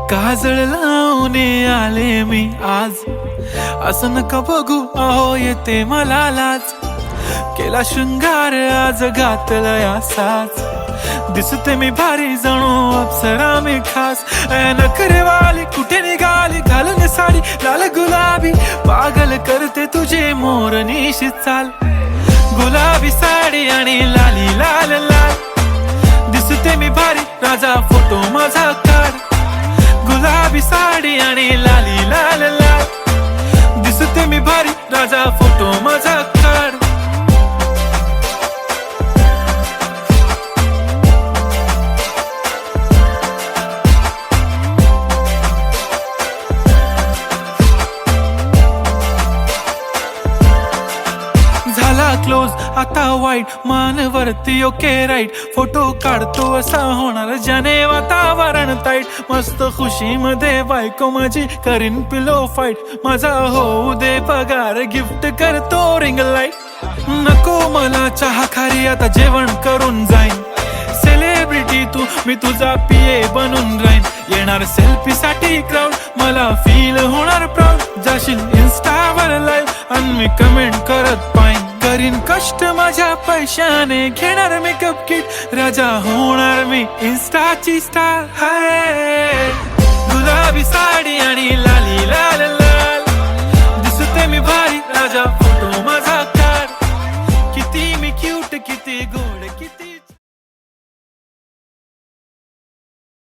काजळ लावून आले मी आज, असं नका बघू अहो येते मला लाज. केला शृंगार आज घातला या साज, दिसते मी भारी जणू अप्सरा मी खास. नखरेवाली कुठे निघाली घालून साडी लाल गुलाबी, पागल करते तुझे मोरनीशी चाल. गुलाबी साडी आणि लाली लाल लाल, दिसते मी भारी राजा फोटो माझा काढ. गुलाबी साडी आणि लाली लाल लाल, दिसते मी भारी राजा फोटो माझा काढ. झाला क्लोज आता वाईट, मानवरती ओके राईट. फोटो काढतो असा होणार ज्याने वातावरण ताईट. मस्त खुशी मध्ये बायको माझी करीन पिलो फाईट. माझा होऊ दे पगार गिफ्ट करतो रिंग लाईट. नको मला चहा खारी आता जेवण करून जाईन. सेलिब्रिटी तू मी तुझा पिये बनून राहीन. येणार सेल्फी साठी क्राऊड मला फील होणार प्राऊड. जाशील इन्स्टावर लाईव्ह आणि मी कमेंट करत पाईन. करीन कष्ट माझ्या पैशाने घेणार मेकअप किट. राजा होणार मी इन्स्टाची स्टार. हाय गुलाबी साडी आणि लाली लाल लाल, दिसते मी भारी राजा फोटो माझा काढ. किती मी क्यूट किती गोड.